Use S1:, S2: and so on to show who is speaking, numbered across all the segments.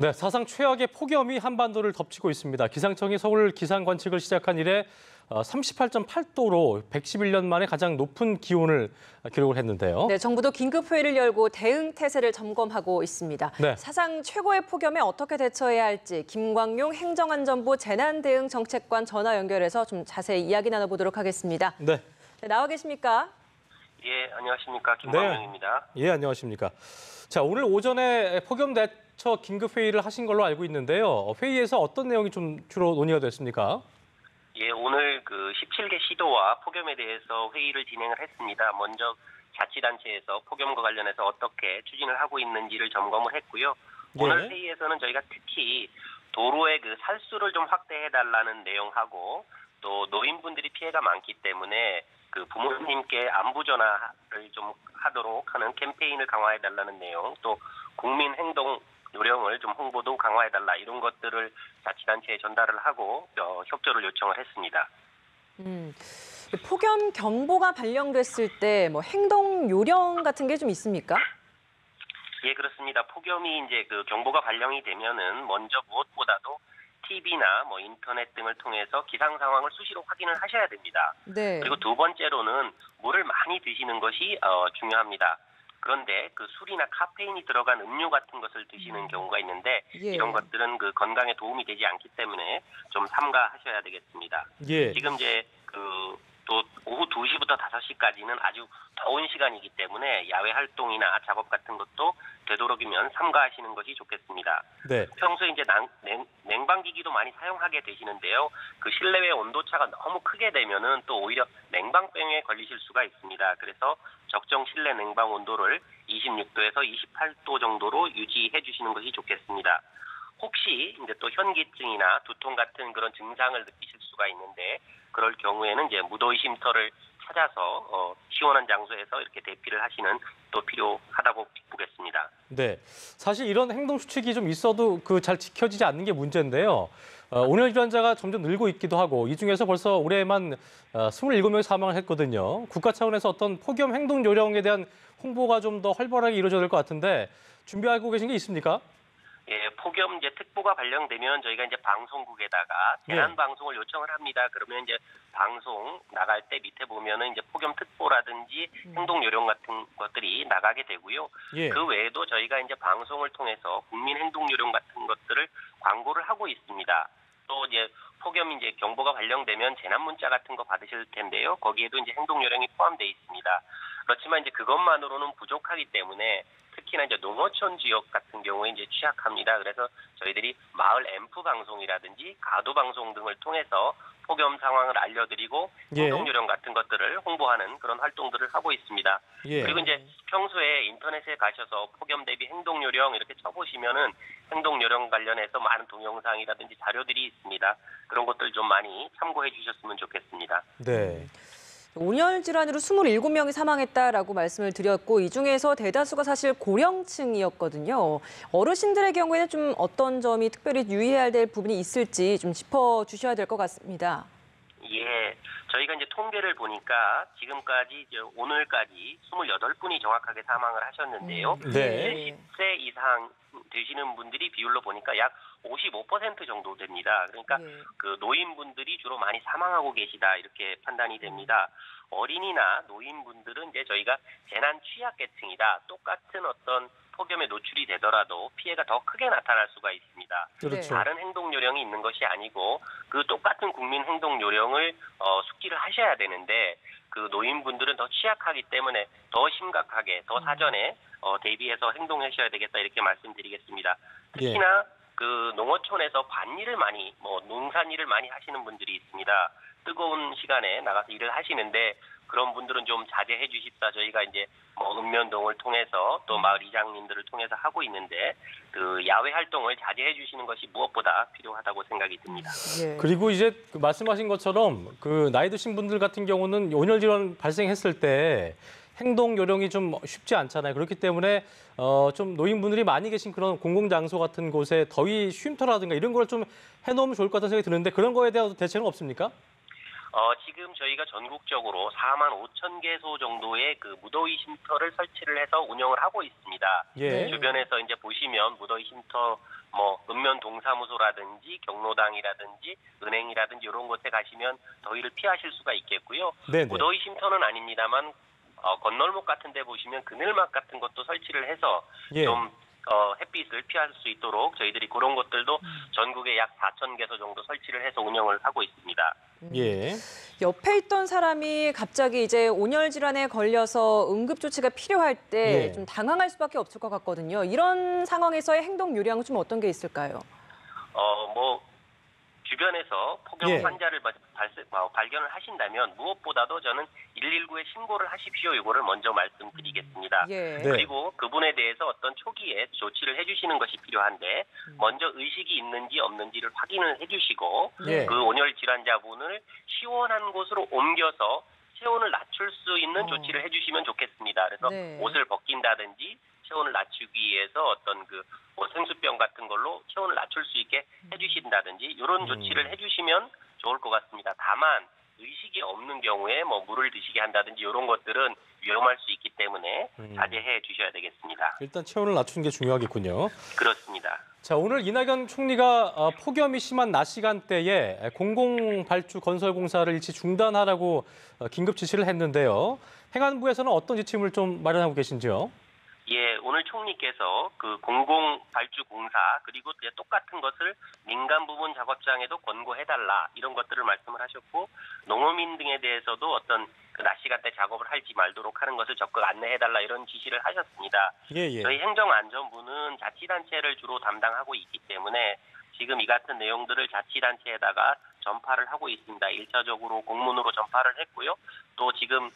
S1: 네, 사상 최악의 폭염이 한반도를 덮치고 있습니다. 기상청이 서울 기상 관측을 시작한 이래 38.8도로 111년 만에 가장 높은 기온을 기록을 했는데요.
S2: 네, 정부도 긴급 회의를 열고 대응 태세를 점검하고 있습니다.
S1: 네.
S2: 사상 최고의 폭염에 어떻게 대처해야 할지 김광용 행정안전부 재난대응정책관 전화 연결해서 좀 자세히 이야기 나눠보도록 하겠습니다.
S1: 네.
S2: 네, 나와 계십니까?
S3: 예, 안녕하십니까. 김광용입니다.
S1: 네. 예, 안녕하십니까. 자, 오늘 오전에 폭염 대처 긴급 회의를 하신 걸로 알고 있는데요. 회의에서 어떤 내용이 좀 주로 논의가 됐습니까?
S3: 예, 오늘 그 17개 시도와 폭염에 대해서 회의를 진행을 했습니다. 먼저 자치단체에서 폭염과 관련해서 어떻게 추진을 하고 있는지를 점검을 했고요.
S1: 네.
S3: 오늘 회의에서는 저희가 특히 도로의 그 살수를 좀 확대해달라는 내용하고 또 노인분들이 피해가 많기 때문에 그 부모님께 안부 전화를 좀 하도록 하는 캠페인을 강화해달라는 내용, 또 국민 행동 요령을 좀 홍보도 강화해달라 이런 것들을 자치단체에 전달을 하고 협조를 요청을 했습니다.
S2: 폭염 경보가 발령됐을 때 뭐 행동 요령 같은 게 좀 있습니까?
S3: 예, 그렇습니다. 폭염이 이제 그 경보가 발령이 되면은 먼저 무엇보다도 TV나 뭐 인터넷 등을 통해서 기상 상황을 수시로 확인을 하셔야 됩니다.
S2: 네.
S3: 그리고 두 번째로는 물을 많이 드시는 것이 중요합니다. 그런데 그 술이나 카페인이 들어간 음료 같은 것을 드시는 경우가 있는데
S2: 예.
S3: 이런 것들은 그 건강에 도움이 되지 않기 때문에 좀 삼가하셔야 되겠습니다.
S1: 예.
S3: 지금 이제 또 오후 2시부터 5시까지는 아주 더운 시간이기 때문에 야외 활동이나 작업 같은 것도 되도록이면 삼가하시는 것이 좋겠습니다.
S1: 네.
S3: 평소에 이제 냉방기기도 많이 사용하게 되시는데요. 그 실내외 온도차가 너무 크게 되면은 또 오히려 냉방병에 걸리실 수가 있습니다. 그래서 적정 실내 냉방 온도를 26도에서 28도 정도로 유지해 주시는 것이 좋겠습니다. 혹시 이제 또 현기증이나 두통 같은 그런 증상을 느끼실 수가 있는데 그럴 경우에는 이제 무더위 쉼터를 찾아서 시원한 장소에서 이렇게 대피를 하시는 또 필요하다고 보겠습니다.
S1: 네. 사실 이런 행동 수칙이 좀 있어도 그 잘 지켜지지 않는 게 문제인데요. 온열 질환자가 점점 늘고 있기도 하고 이 중에서 벌써 올해만 27명이 사망을 했거든요. 국가 차원에서 어떤 폭염 행동 요령에 대한 홍보가 좀 더 활발하게 이루어져야 될 것 같은데 준비하고 계신 게 있습니까?
S3: 예, 폭염 이제 특보가 발령되면 저희가 이제 방송국에다가 재난 방송을 요청을 합니다. 그러면 이제 방송 나갈 때 밑에 보면은 이제 폭염 특보라든지 행동 요령 같은 것들이 나가게 되고요.
S1: 예.
S3: 그 외에도 저희가 이제 방송을 통해서 국민 행동 요령 같은 것들을 광고를 하고 있습니다. 또 이제 폭염 이제 경보가 발령되면 재난 문자 같은 거 받으실 텐데요. 거기에도 이제 행동 요령이 포함되어 있습니다. 그렇지만 이제 그것만으로는 부족하기 때문에 특히나 이제 농어촌 지역 같은 경우에 이제 취약합니다. 그래서 저희들이 마을 앰프 방송이라든지 가도 방송 등을 통해서 폭염 상황을 알려드리고
S1: 예.
S3: 행동 요령 같은 것들을 홍보하는 그런 활동들을 하고 있습니다.
S1: 예.
S3: 그리고 이제 평소에 인터넷에 가셔서 폭염 대비 행동 요령 이렇게 쳐보시면은 행동 요령 관련해서 많은 동영상이라든지 자료들이 있습니다. 그런 것들 좀 많이 참고해 주셨으면 좋겠습니다.
S1: 네.
S2: 온열 질환으로 27명이 사망했다라고 말씀을 드렸고 이 중에서 대다수가 사실 고령층이었거든요. 어르신들의 경우에는 좀 어떤 점이 특별히 유의해야 될 부분이 있을지 좀 짚어주셔야 될 것 같습니다.
S3: 예, 저희가 이제 통계를 보니까 지금까지 이제 오늘까지 28분이 정확하게 사망을 하셨는데요.
S1: 네.
S3: 70세 이상 되시는 분들이 비율로 보니까 약 55% 정도 됩니다. 그러니까 그 노인분들이 주로 많이 사망하고 계시다 이렇게 판단이 됩니다. 어린이나 노인분들은 이제 저희가 재난 취약계층이다. 똑같은 어떤 폭염에 노출이 되더라도 피해가 더 크게 나타날 수가 있습니다.
S1: 그렇죠.
S3: 다른 행동 요령이 있는 것이 아니고 그 똑같은 국민 행동 요령을 숙지를 하셔야 되는데 그 노인분들은 더 취약하기 때문에 더 심각하게 더 사전에 대비해서 행동하셔야 되겠다 이렇게 말씀드리겠습니다. 특히나 그 농어촌에서 밭일을 많이 농산일을 많이 하시는 분들이 있습니다. 뜨거운 시간에 나가서 일을 하시는데 그런 분들은 좀 자제해 주십사 저희가 이제 읍면동을 통해서 또 마을 이장님들을 통해서 하고 있는데 그 야외 활동을 자제해 주시는 것이 무엇보다 필요하다고 생각이 듭니다.
S2: 예.
S1: 그리고 이제 그 말씀하신 것처럼 그 나이 드신 분들 같은 경우는 온열 질환 발생했을 때 행동 요령이 좀 쉽지 않잖아요. 그렇기 때문에 좀 노인분들이 많이 계신 그런 공공장소 같은 곳에 더위 쉼터라든가 이런 걸 좀 해놓으면 좋을 것 같다는 생각이 드는데 그런 거에 대한 대책은 없습니까?
S3: 지금 저희가 전국적으로 45,000개소 정도의 그 무더위 쉼터를 설치를 해서 운영을 하고 있습니다.
S1: 예.
S3: 주변에서 이제 보시면 무더위 쉼터 뭐 읍면 동사무소라든지 경로당이라든지 은행이라든지 이런 곳에 가시면 더위를 피하실 수가 있겠고요.
S1: 네네.
S3: 무더위 쉼터는 아닙니다만 건널목 같은 데 보시면 그늘막 같은 것도 설치를 해서
S1: 예.
S3: 좀 햇빛을 피할 수 있도록 저희들이 그런 것들도 전국에 약 4,000개소 정도 설치를 해서 운영을 하고 있습니다.
S1: 예.
S2: 옆에 있던 사람이 갑자기 이제 온열 질환에 걸려서 응급 조치가 필요할 때
S1: 예.
S2: 좀 당황할 수밖에 없을 것 같거든요. 이런 상황에서의 행동 요령은 좀 어떤 게 있을까요?
S3: 뭐 주변에서 폭염
S1: 예.
S3: 환자를 발견을 하신다면 무엇보다도 저는 119에 신고를 하십시오. 이거를 먼저 말씀드리겠습니다.
S2: 예.
S1: 네.
S3: 그리고 그분에 대해서 어떤 초기에 조치를 해주시는 것이 필요한데 먼저 의식이 있는지 없는지를 확인을 해주시고
S1: 예.
S3: 그 온열 질환자분을 시원한 곳으로 옮겨서 체온을 낮출 수 있는 조치를 해주시면 좋겠습니다. 그래서
S2: 네.
S3: 옷을 벗긴다든지 체온을 낮추기 위해서 어떤 뭐 생수병 같은 걸로 체온을 낮출 수 있게 해주신다든지 이런 조치를 해주시면 좋을 것 같습니다. 다만 의식이 없는 경우에 뭐 물을 드시게 한다든지 이런 것들은 위험할 수 있기 때문에 자제해 주셔야 되겠습니다.
S1: 일단 체온을 낮추는 게 중요하겠군요.
S3: 그렇습니다.
S1: 자, 오늘 이낙연 총리가 폭염이 심한 낮 시간대에 공공발주 건설 공사를 일시 중단하라고 긴급 지시를 했는데요. 행안부에서는 어떤 지침을 좀 마련하고 계신지요?
S3: 예, 오늘 총리께서 그 공공발주 공사 그리고 똑같은 것을 민간 부분 작업장에도 권고해달라 이런 것들을 말씀을 하셨고 농어민 등에 대해서도 어떤 그 낮 시간대 작업을 할지 말도록 하는 것을 적극 안내해달라 이런 지시를 하셨습니다.
S1: 예.
S3: 저희 행정안전부는 자치단체를 주로 담당하고 있기 때문에 지금 이 같은 내용들을 자치단체에다가 전파를 하고 있습니다. 1차적으로 공문으로 전파를 했고요. 또 지금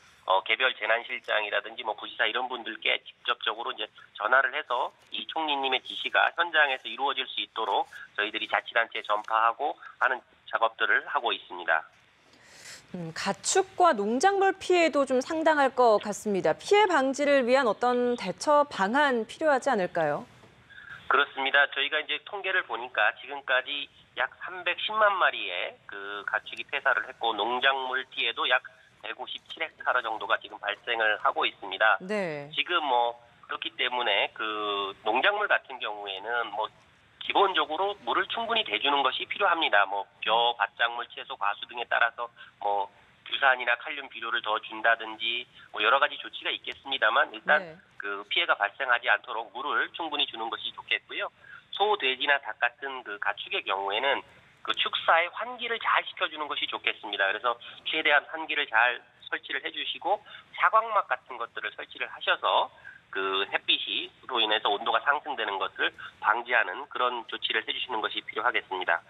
S3: 개별 재난실장이라든지 뭐 부시사 이런 분들께 직접적으로 이제 전화를 해서 이 총리님의 지시가 현장에서 이루어질 수 있도록 저희들이 자치단체에 전파하고 하는 작업들을 하고 있습니다.
S2: 가축과 농작물 피해도 좀 상당할 것 같습니다. 피해 방지를 위한 어떤 대처 방안 필요하지 않을까요? 그렇습니다.
S3: 저희가 이제 통계를 보니까 지금까지 약 310만 마리의 그 가축이 폐사를 했고 농작물 피해도 약 157헥타르 정도가 지금 발생을 하고 있습니다.
S2: 네.
S3: 지금 뭐 그렇기 때문에 그 농작물 같은 경우에는 뭐 기본적으로 물을 충분히 대주는 것이 필요합니다. 뭐 벼, 밭작물, 채소, 과수 등에 따라서 뭐 규산이나 칼륨 비료를 더 준다든지 뭐 여러 가지 조치가 있겠습니다만 일단
S2: 네.
S3: 그 피해가 발생하지 않도록 물을 충분히 주는 것이 좋겠고요. 소, 돼지나 닭 같은 그 가축의 경우에는 그 축사의 환기를 잘 시켜주는 것이 좋겠습니다. 그래서 최대한 환기를 잘 설치를 해주시고 사광막 같은 것들을 설치를 하셔서 그 햇빛으로 인해서 온도가 상승되는 것을 방지하는 그런 조치를 해주시는 것이 필요하겠습니다.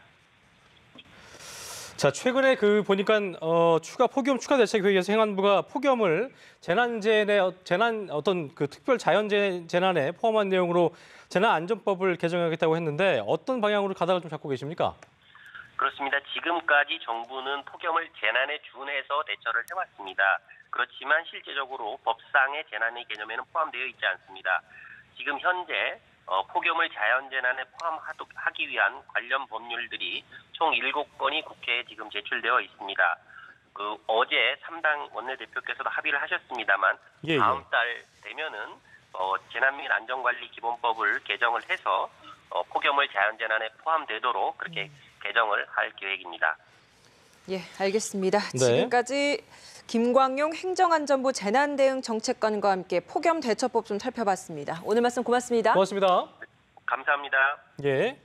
S1: 자, 최근에 보니까 폭염 추가 대책 회의에서 행안부가 폭염을 재난 어떤 그 특별 재난에 포함한 내용으로 재난안전법을 개정하겠다고 했는데 어떤 방향으로 가닥을 좀 잡고 계십니까?
S3: 그렇습니다. 지금까지 정부는 폭염을 재난에 준해서 대처를 해왔습니다. 그렇지만 실제적으로 법상의 재난의 개념에는 포함되어 있지 않습니다. 지금 현재 폭염을 자연재난에 포함하기 위한 관련 법률들이 총 7건이 국회에 지금 제출되어 있습니다. 어제 3당 원내대표께서도 합의를 하셨습니다만
S1: 예.
S3: 다음 달 되면은 재난 및 안전관리 기본법을 개정을 해서 폭염을 자연재난에 포함되도록 그렇게 개정을 할 계획입니다.
S2: 예, 알겠습니다.
S1: 네.
S2: 지금까지 김광용 행정안전부 재난대응정책관과 함께 폭염 대처법 좀 살펴봤습니다. 오늘 말씀 고맙습니다.
S1: 고맙습니다.
S3: 감사합니다.
S1: 예.